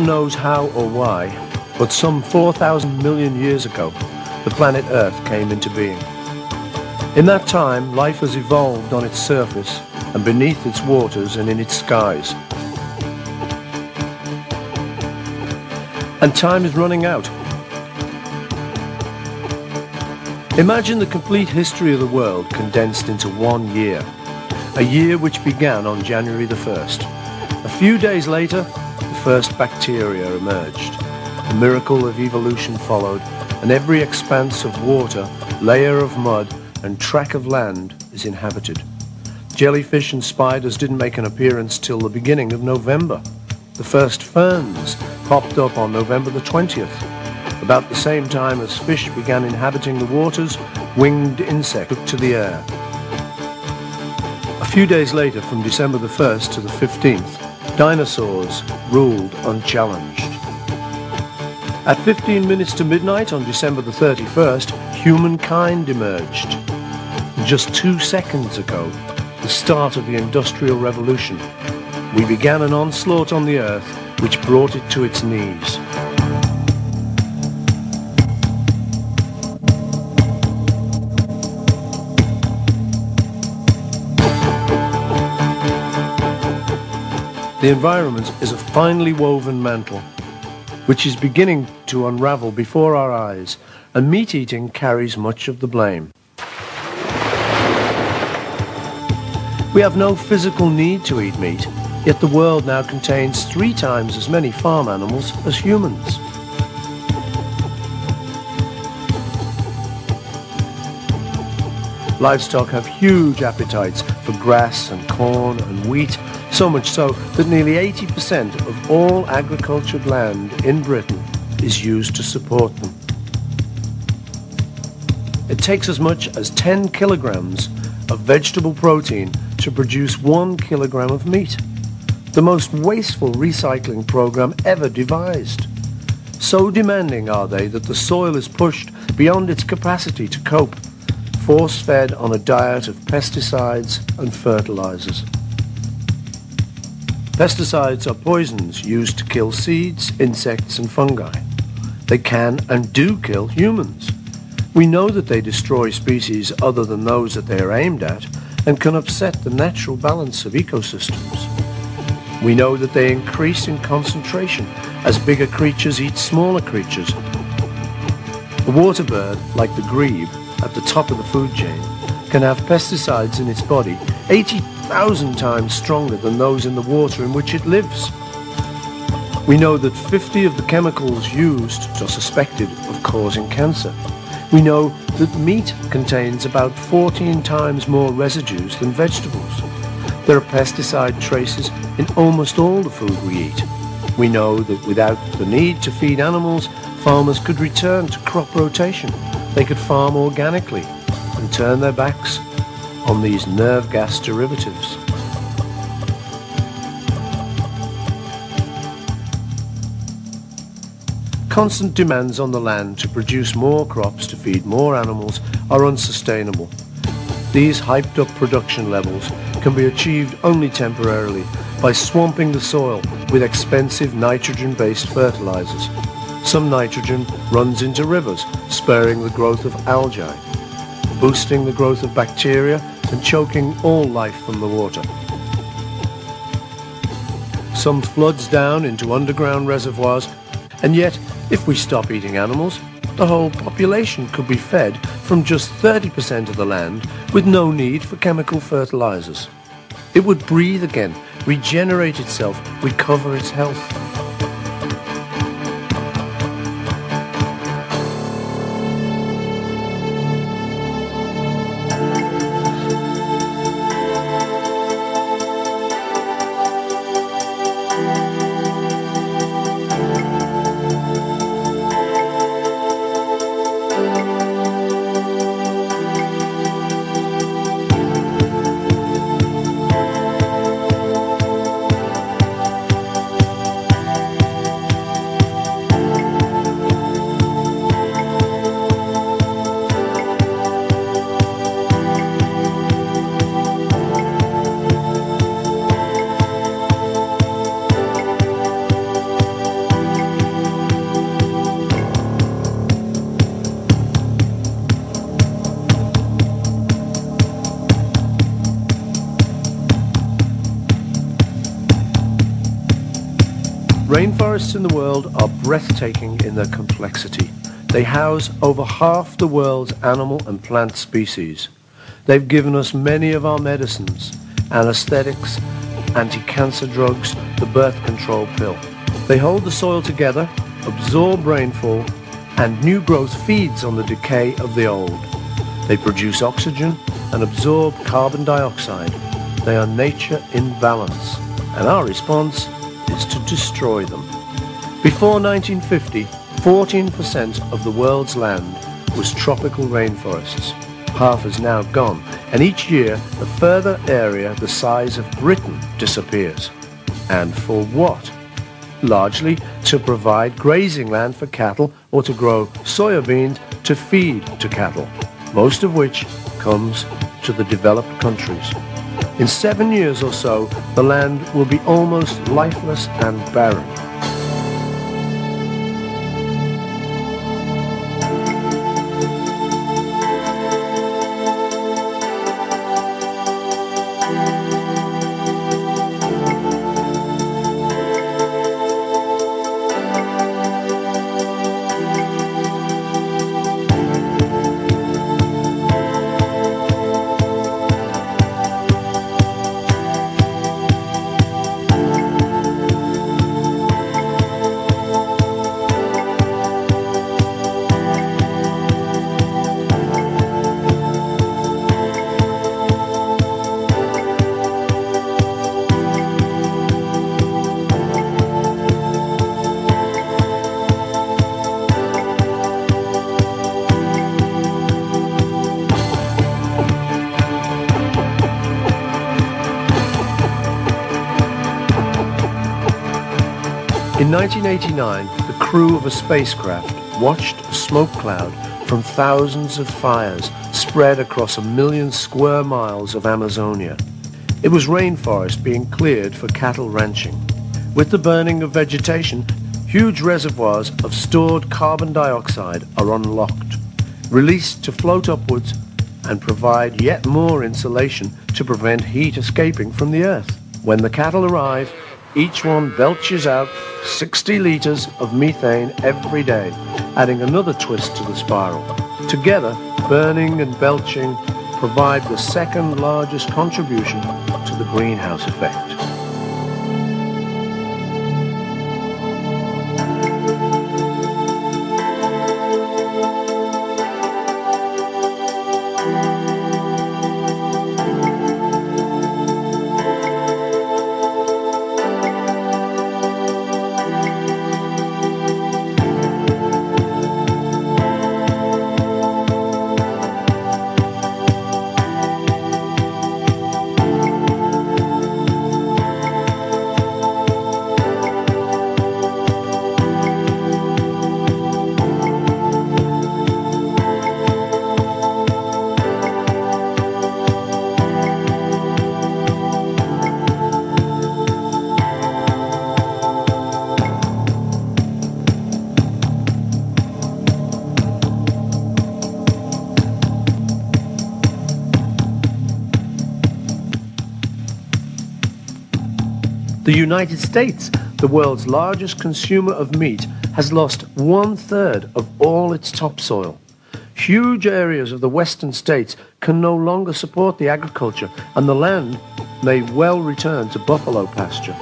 one knows how or why, but some 4,000 million years ago, the planet Earth came into being. In that time, life has evolved on its surface and beneath its waters and in its skies. And time is running out. Imagine the complete history of the world condensed into 1 year. A year which began on January the 1st. A few days later, the first bacteria emerged. A miracle of evolution followed, and every expanse of water, layer of mud, and tract of land is inhabited. Jellyfish and spiders didn't make an appearance till the beginning of November. The first ferns popped up on November the 20th. About the same time as fish began inhabiting the waters, winged insects took to the air. A few days later, from December the 1st to the 15th, dinosaurs ruled unchallenged. At 15 minutes to midnight on December the 31st, humankind emerged. Just 2 seconds ago, the start of the Industrial Revolution, we began an onslaught on the Earth which brought it to its knees. The environment is a finely woven mantle, which is beginning to unravel before our eyes, and meat eating carries much of the blame. We have no physical need to eat meat, yet the world now contains 3 times as many farm animals as humans. Livestock have huge appetites for grass and corn and wheat, so much so that nearly 80% of all agricultured land in Britain is used to support them. It takes as much as 10 kilograms of vegetable protein to produce 1 kilogram of meat. The most wasteful recycling program ever devised. So demanding are they that the soil is pushed beyond its capacity to cope, force-fed on a diet of pesticides and fertilizers. Pesticides are poisons used to kill seeds, insects and fungi. They can and do kill humans. We know that they destroy species other than those that they are aimed at and can upset the natural balance of ecosystems. We know that they increase in concentration as bigger creatures eat smaller creatures. The water bird, like the grebe, at the top of the food chain, can have pesticides in its body 80,000 times stronger than those in the water in which it lives. We know that 50 of the chemicals used are suspected of causing cancer. We know that meat contains about 14 times more residues than vegetables. There are pesticide traces in almost all the food we eat. We know that without the need to feed animals, farmers could return to crop rotation. They could farm organically and turn their backs on these nerve gas derivatives. Constant demands on the land to produce more crops to feed more animals are unsustainable. These hyped up production levels can be achieved only temporarily by swamping the soil with expensive nitrogen-based fertilizers. Some nitrogen runs into rivers, spurring the growth of algae, boosting the growth of bacteria and choking all life from the water. Some floods down into underground reservoirs, and yet, if we stop eating animals, the whole population could be fed from just 30% of the land with no need for chemical fertilizers. It would breathe again, regenerate itself, recover its health. Rainforests in the world are breathtaking in their complexity. They house over half the world's animal and plant species. They've given us many of our medicines, anesthetics, anti-cancer drugs, the birth control pill. They hold the soil together, absorb rainfall, and new growth feeds on the decay of the old. They produce oxygen and absorb carbon dioxide. They are nature in balance, and our response is to destroy them. Before 1950, 14% of the world's land was tropical rainforests. Half is now gone, and each year a further area the size of Britain disappears. And for what? Largely to provide grazing land for cattle or to grow soybeans to feed to cattle, most of which comes to the developed countries. In 7 years or so, the land will be almost lifeless and barren. In 1989, the crew of a spacecraft watched a smoke cloud from thousands of fires spread across 1 million square miles of Amazonia. It was rainforest being cleared for cattle ranching. With the burning of vegetation, huge reservoirs of stored carbon dioxide are unlocked, released to float upwards and provide yet more insulation to prevent heat escaping from the earth. When the cattle arrive, each one belches out 60 litres of methane every day, adding another twist to the spiral. Together, burning and belching provide the second largest contribution to the greenhouse effect. The United States, the world's largest consumer of meat, has lost 1/3 of all its topsoil. Huge areas of the western states can no longer support the agriculture, and the land may well return to buffalo pasture.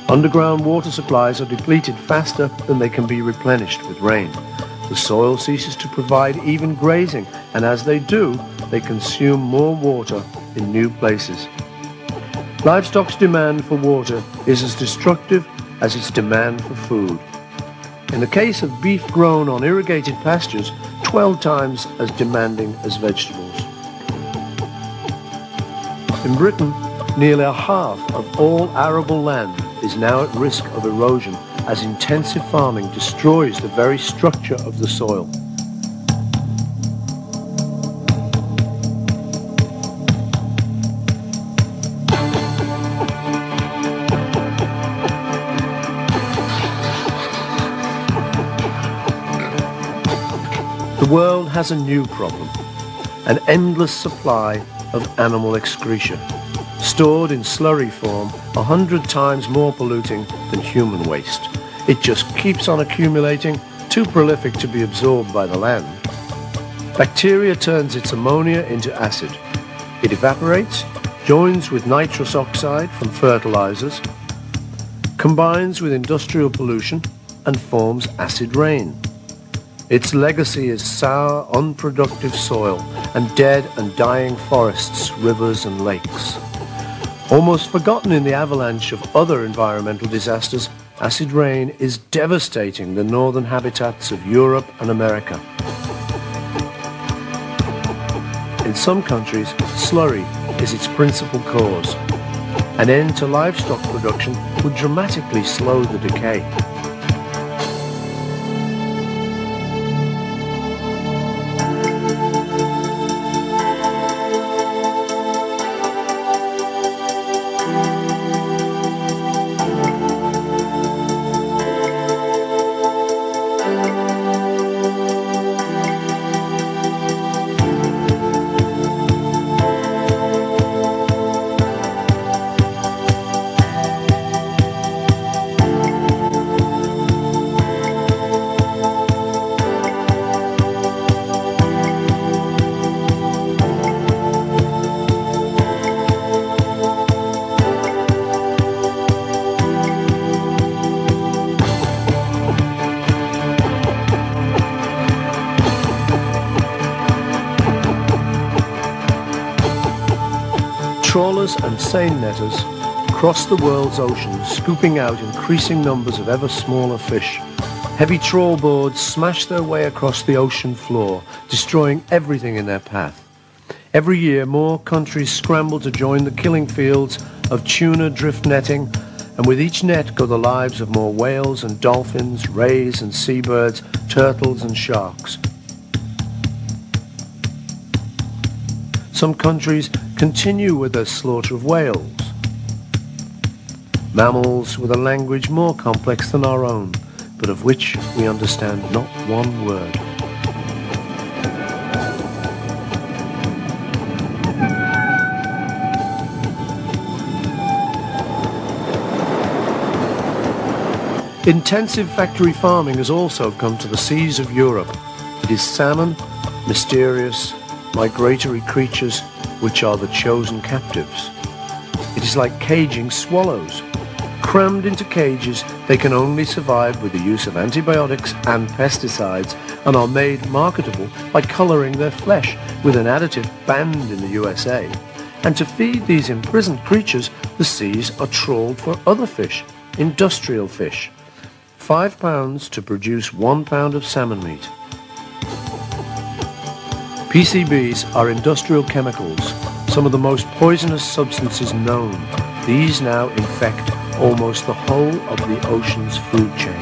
Underground water supplies are depleted faster than they can be replenished with rain. The soil ceases to provide even grazing, and as they do, they consume more water in new places. Livestock's demand for water is as destructive as its demand for food. In the case of beef grown on irrigated pastures, 12 times as demanding as vegetables. In Britain, nearly a half of all arable land is now at risk of erosion as intensive farming destroys the very structure of the soil. The world has a new problem, an endless supply of animal excreta. stored in slurry form, 100 times more polluting than human waste. It just keeps on accumulating, too prolific to be absorbed by the land. Bacteria turns its ammonia into acid. It evaporates, joins with nitrous oxide from fertilizers, combines with industrial pollution, and forms acid rain. Its legacy is sour, unproductive soil and dead and dying forests, rivers and lakes. Almost forgotten in the avalanche of other environmental disasters, acid rain is devastating the northern habitats of Europe and America. In some countries, slurry is its principal cause. An end to livestock production would dramatically slow the decay. Trawlers and seine netters cross the world's oceans, scooping out increasing numbers of ever smaller fish. Heavy trawl boards smash their way across the ocean floor, destroying everything in their path. Every year, more countries scramble to join the killing fields of tuna drift netting, and with each net go the lives of more whales and dolphins, rays and seabirds, turtles and sharks. Some countries continue with their slaughter of whales, mammals with a language more complex than our own, but of which we understand not one word. Intensive factory farming has also come to the seas of Europe. It is salmon, mysterious, migratory creatures which are the chosen captives. It is like caging swallows. Crammed into cages, they can only survive with the use of antibiotics and pesticides and are made marketable by colouring their flesh with an additive banned in the USA. And to feed these imprisoned creatures, the seas are trawled for other fish, industrial fish. £5 to produce 1 pound of salmon meat. PCBs are industrial chemicals, some of the most poisonous substances known. These now infect almost the whole of the ocean's food chain.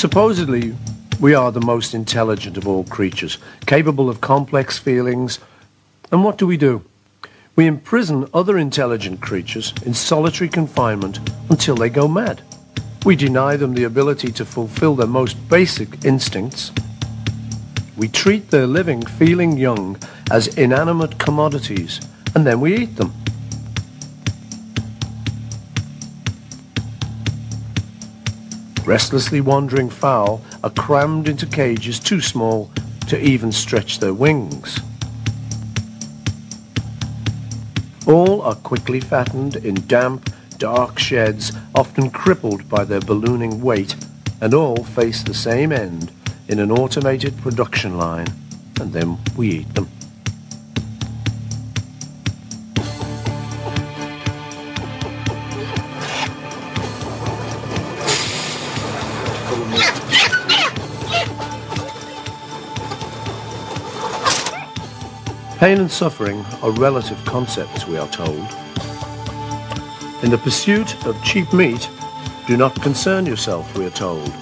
Supposedly, we are the most intelligent of all creatures, capable of complex feelings. And what do? We imprison other intelligent creatures in solitary confinement until they go mad. We deny them the ability to fulfill their most basic instincts. We treat their living, feeling young as inanimate commodities, and then we eat them. Restlessly wandering fowl are crammed into cages too small to even stretch their wings. All are quickly fattened in damp, dark sheds, often crippled by their ballooning weight, and all face the same end in an automated production line, and then we eat them. Pain and suffering are relative concepts, we are told. In the pursuit of cheap meat, do not concern yourself, we are told,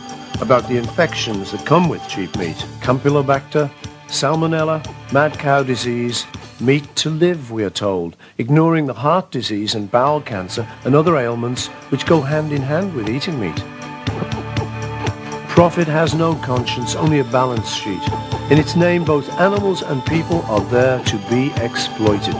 about the infections that come with cheap meat. Campylobacter, salmonella, mad cow disease, meat to live, we are told, ignoring the heart disease and bowel cancer and other ailments which go hand in hand with eating meat. Profit has no conscience, only a balance sheet. In its name, both animals and people are there to be exploited.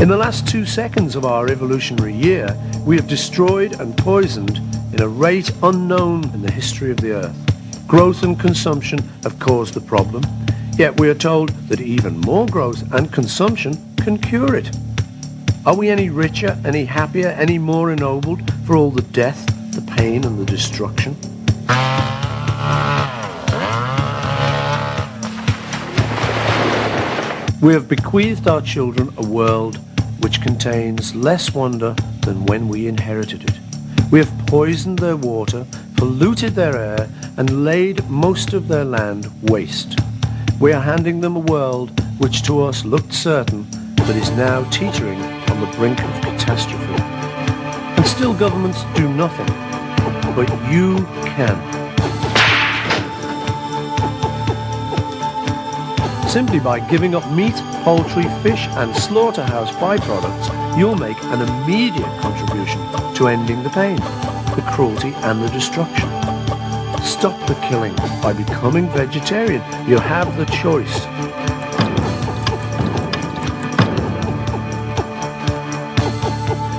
In the last 2 seconds of our evolutionary year, we have destroyed and poisoned in a rate unknown in the history of the Earth. Growth and consumption have caused the problem, yet we are told that even more growth and consumption can cure it. Are we any richer, any happier, any more ennobled for all the death, the pain and the destruction? We have bequeathed our children a world which contains less wonder than when we inherited it. We have poisoned their water, polluted their air, and laid most of their land waste. We are handing them a world which to us looked certain, but is now teetering on the brink of catastrophe. And still governments do nothing, but you can. Simply by giving up meat, poultry, fish and slaughterhouse byproducts, you'll make an immediate contribution to ending the pain, the cruelty and the destruction. Stop the killing by becoming vegetarian. You have the choice.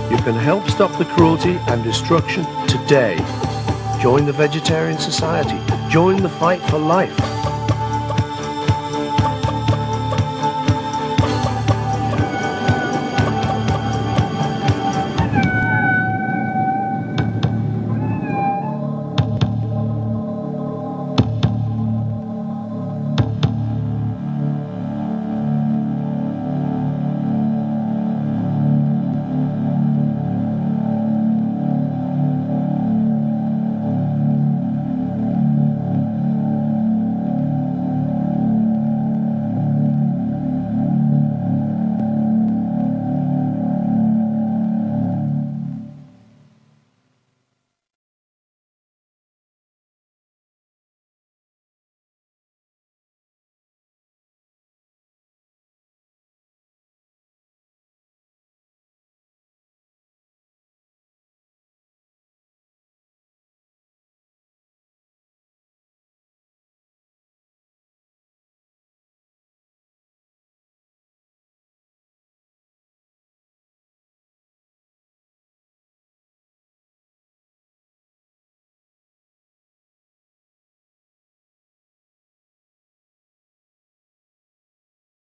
You can help stop the cruelty and destruction today. Join the Vegetarian Society. Join the fight for life.